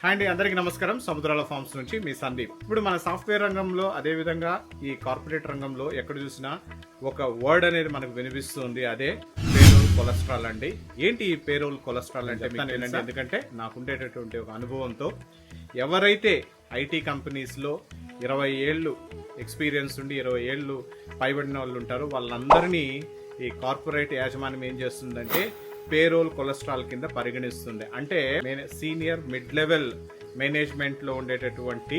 అండి అందరికీ నమస్కారం. సముద్రాల ఫార్మ్స్ నుంచి మీ సందీప్. ఇప్పుడు మన సాఫ్ట్వేర్ రంగంలో అదే విధంగా ఈ కార్పొరేట్ రంగంలో ఎక్కడ చూసినా ఒక వర్డ్ అనేది మనకు వినిపిస్తుంది. అదే పేరోల్ కొలెస్ట్రాల్ అండి. ఏంటి ఈ పేరోల్ కొలెస్ట్రాల్ అంటే మీకు ఎందుకంటే నాకు ఉండేటటువంటి ఒక అనుభవంతో ఎవరైతే ఐటీ కంపెనీస్లో 20 ఏళ్ళు ఎక్స్పీరియన్స్ ఉండి 20 ఏళ్ళు పైబడిన వాళ్ళు ఉంటారో వాళ్ళందరినీ ఈ కార్పొరేట్ యాజమాన్యం ఏం చేస్తుందంటే పేరోల్ కొలెస్ట్రాల్ కింద పరిగణిస్తుంది. అంటే సీనియర్ మిడ్ లెవెల్ మేనేజ్మెంట్లో ఉండేటటువంటి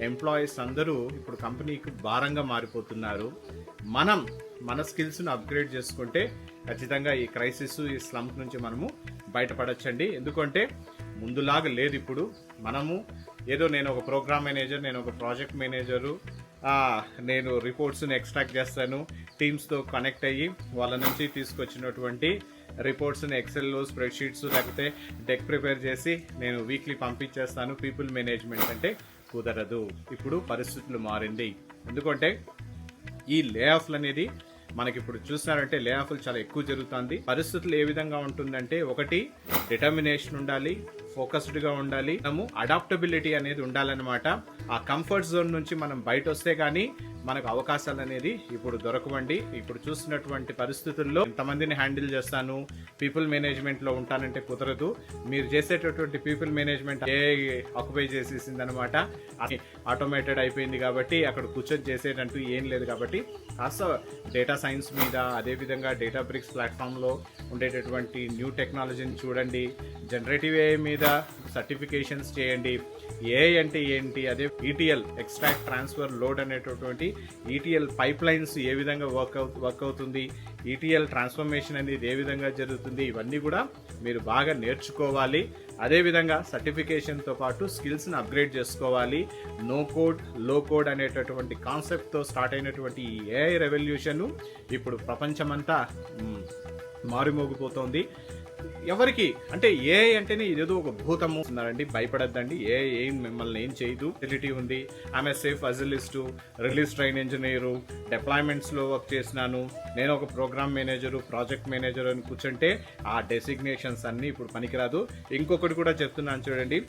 ఎంప్లాయీస్ అందరూ ఇప్పుడు కంపెనీకి భారంగా మారిపోతున్నారు. మన స్కిల్స్ను అప్గ్రేడ్ చేసుకుంటే ఖచ్చితంగా ఈ క్రైసిస్ ఈ స్లంప్ నుంచి మనము బయటపడచ్చండి. ఎందుకంటే ముందులాగా లేదు. ఇప్పుడు మనము ఏదో నేను ఒక ప్రోగ్రామ్ మేనేజర్, నేను ఒక ప్రాజెక్ట్ మేనేజరు, నేను రిపోర్ట్స్ని ఎక్స్ట్రాక్ట్ చేస్తాను, టీమ్స్తో కనెక్ట్ అయ్యి వాళ్ళ నుంచి తీసుకొచ్చినటువంటి రిపోర్ట్స్ని ఎక్సెల్లో స్ప్రెడ్షీట్స్ లేకపోతే డెక్ ప్రిపేర్ చేసి నేను వీక్లీ పంపించేస్తాను. పీపుల్ మేనేజ్మెంట్ అంటే కుదరదు. ఇప్పుడు పరిస్థితులు మారింది. ఎందుకంటే ఈ లే ఆఫ్లు అనేది మనకి ఇప్పుడు చూస్తున్నారంటే లే ఆఫ్లు చాలా ఎక్కువ జరుగుతుంది. పరిస్థితులు ఏ విధంగా ఉంటుందంటే ఒకటి డిటర్మినేషన్ ఉండాలి, ఫోకస్డ్గా ఉండాలి, మనము అడాప్టబిలిటీ అనేది ఉండాలన్నమాట. ఆ కంఫర్ట్ జోన్ నుంచి మనం బయట వస్తే కానీ మనకు అవకాశాలు అనేది ఇప్పుడు దొరకవండి. ఇప్పుడు చూస్తున్నటువంటి పరిస్థితుల్లో ఎంతమందిని హ్యాండిల్ చేస్తాను, పీపుల్ మేనేజ్మెంట్లో ఉంటానంటే కుదరదు. మీరు చేసేటటువంటి పీపుల్ మేనేజ్మెంట్ ఆక్యుపై చేసేసింది అనమాట. ఆటోమేటెడ్ అయిపోయింది కాబట్టి అక్కడ కూర్చొని చేసేటంటూ ఏం లేదు. కాబట్టి కాస్త డేటా సైన్స్ మీద, అదేవిధంగా డేటా బ్రిక్స్ ప్లాట్ఫామ్లో ఉండేటటువంటి న్యూ టెక్నాలజీని చూడండి. జనరేటివ్ ఏఐ మీద సర్టిఫికేషన్స్ చేయండి. ఏఐ అంటే ఏంటి, అదే ఈటీఎల్ ఎక్స్ట్రాక్ట్ ట్రాన్స్ఫర్ లోడ్ అనేటటువంటి ఈటీఎల్ పైప్ లైన్స్ ఏ విధంగా వర్క్ అవుతుంది, ఈటీఎల్ ట్రాన్స్ఫర్మేషన్ అనేది ఏ విధంగా జరుగుతుంది, ఇవన్నీ కూడా మీరు బాగా నేర్చుకోవాలి. అదేవిధంగా సర్టిఫికేషన్తో పాటు స్కిల్స్ని అప్గ్రేడ్ చేసుకోవాలి. నో కోడ్ లో కోడ్ అనేటటువంటి కాన్సెప్ట్తో స్టార్ట్ అయినటువంటి ఈ ఏఐ రెవల్యూషన్ ఇప్పుడు ప్రపంచమంతా మారుమోగిపోతోంది. ఎవరికి అంటే ఏఐ అంటేనే ఇదేదో ఒక భూతము ఉన్నారండి. భయపడద్దండి. ఏఐ మిమ్మల్ని ఏం చేయదు. ఫెసిలిటీ ఉంది. ఆమె safe agilist, release train engineer, డిప్లాయ్మెంట్స్లో వర్క్ చేసినాను, నేను ఒక ప్రోగ్రామ్ మేనేజరు, ప్రాజెక్ట్ మేనేజర్ అని కూర్చుంటే ఆ డెసిగ్నేషన్స్ అన్నీ ఇప్పుడు పనికిరాదు. ఇంకొకటి కూడా చెప్తున్నాను చూడండి,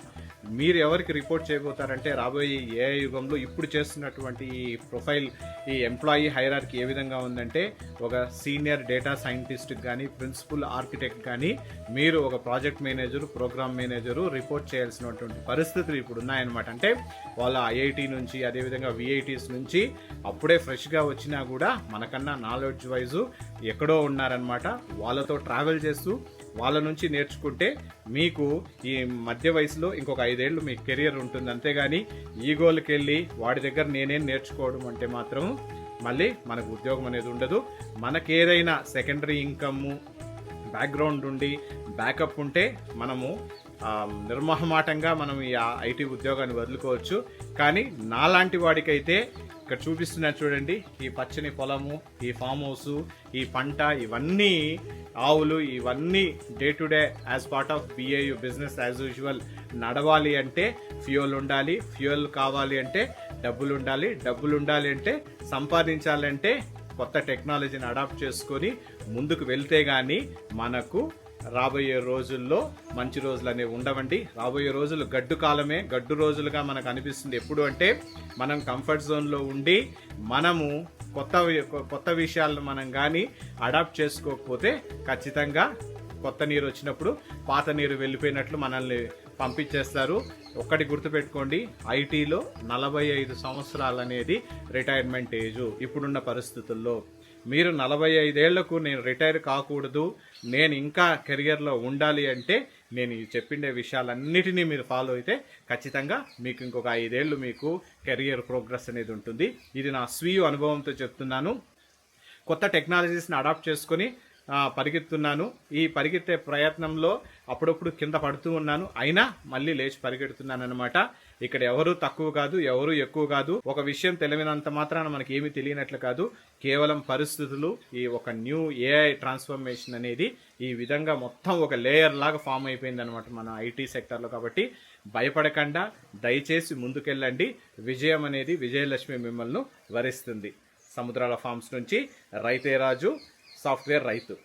మీరు ఎవరికి రిపోర్ట్ చేయబోతారంటే రాబోయే ఏఐ యుగంలో ఇప్పుడు చేస్తున్నటువంటి ఈ ప్రొఫైల్, ఈ ఎంప్లాయీ హైరార్కీ ఏ విధంగా ఉందంటే ఒక సీనియర్ డేటా సైంటిస్ట్కి కానీ, ప్రిన్సిపల్ ఆర్కిటెక్ట్ కానీ మీరు ఒక project manager, program manager report చేయాల్సినటువంటి పరిస్థితులు ఇప్పుడు ఉన్నాయన్నమాట. అంటే వాళ్ళ ఐఐటి నుంచి, అదేవిధంగా విఐటీస్ నుంచి అప్పుడే ఫ్రెష్గా వచ్చినా కూడా మనకన్నా నాలెడ్జ్ వైజు ఎక్కడో ఉన్నారనమాట. వాళ్ళతో ట్రావెల్ చేస్తూ వాళ్ళ నుంచి నేర్చుకుంటే మీకు ఈ మధ్య వయసులో ఇంకొక 5 ఏళ్ళు మీ కెరియర్ ఉంటుంది. అంతేగాని ఈగోలకి వెళ్ళి వాడి దగ్గర నేనేం నేర్చుకోవడం అంటే మాత్రం మళ్ళీ మనకు ఉద్యోగం అనేది ఉండదు. మనకేదైనా సెకండరీ ఇన్కమ్ బ్యాక్గ్రౌండ్ ఉండి బ్యాకప్ ఉంటే మనము నిర్మోహమాటంగా మనం ఈ ఐటీ ఉద్యోగాన్ని వదులుకోవచ్చు. కానీ నాలాంటి వాడికైతే ఇక్కడ చూపిస్తున్నారు చూడండి, ఈ పచ్చని పొలము, ఈ ఫామ్ హౌస్, ఈ పంట, ఇవన్నీ ఆవులు, ఇవన్నీ day to day as part of BAU business as usual నడవాలి అంటే ఫ్యూయల్ ఉండాలి. ఫ్యూయల్ కావాలి అంటే డబ్బులు ఉండాలి. డబ్బులు ఉండాలి అంటే సంపాదించాలంటే కొత్త టెక్నాలజీని అడాప్ట్ చేసుకొని ముందుకు వెళ్తే కానీ మనకు రాబోయే రోజుల్లో మంచి రోజులు అనేవి ఉండవండి. రాబోయే రోజులు గడ్డు కాలమే. గడ్డు రోజులుగా మనకు అనిపిస్తుంది. ఎప్పుడు అంటే మనం కంఫర్ట్ జోన్లో ఉండి మనము కొత్త విషయాలను మనం కానీ అడాప్ట్ చేసుకోకపోతే ఖచ్చితంగా కొత్త నీరు వచ్చినప్పుడు పాత నీరు వెళ్ళిపోయినట్లు మనల్ని పంపించేస్తారు. ఒక్కటి గుర్తుపెట్టుకోండి, ఐటీలో 45 సంవత్సరాలు అనేది రిటైర్మెంట్ ఏజు ఇప్పుడున్న పరిస్థితుల్లో. మీరు 45 ఏళ్లకు నేను రిటైర్ కాకూడదు, నేను ఇంకా కెరియర్లో ఉండాలి అంటే నేను చెప్పిన విషయాలన్నిటినీ మీరు ఫాలో అయితే ఖచ్చితంగా మీకు ఇంకొక 5 ఏళ్ళు మీకు కెరియర్ ప్రోగ్రెస్ అనేది ఉంటుంది. ఇది నా స్వీయ అనుభవంతో చెప్తున్నాను. కొత్త టెక్నాలజీస్ని అడాప్ట్ చేసుకొని పరిగెత్తున్నాను. ఈ పరిగెత్తే ప్రయత్నంలో అప్పుడప్పుడు కింద పడుతూ ఉన్నాను, అయినా మళ్ళీ లేచి పరిగెడుతున్నాను అనమాట. ఇక్కడ ఎవరు తక్కువ కాదు, ఎవరు ఎక్కువ కాదు. ఒక విషయం తెలియనంత మాత్రాన మనకి ఏమీ తెలియనట్లు కాదు. కేవలం పరిస్థితులు, ఈ ఒక న్యూ ఏఐ ట్రాన్స్ఫర్మేషన్ అనేది ఈ విధంగా మొత్తం ఒక లేయర్ లాగా ఫామ్ అయిపోయింది అనమాట మన ఐటీ సెక్టర్లో. కాబట్టి భయపడకుండా దయచేసి ముందుకెళ్ళండి. విజయం అనేది, విజయలక్ష్మి మిమ్మల్ని వరిస్తుంది. సముద్రాల ఫార్మ్స్ నుంచి రైతే రాజు, సాఫ్ట్వేర్ రైతు.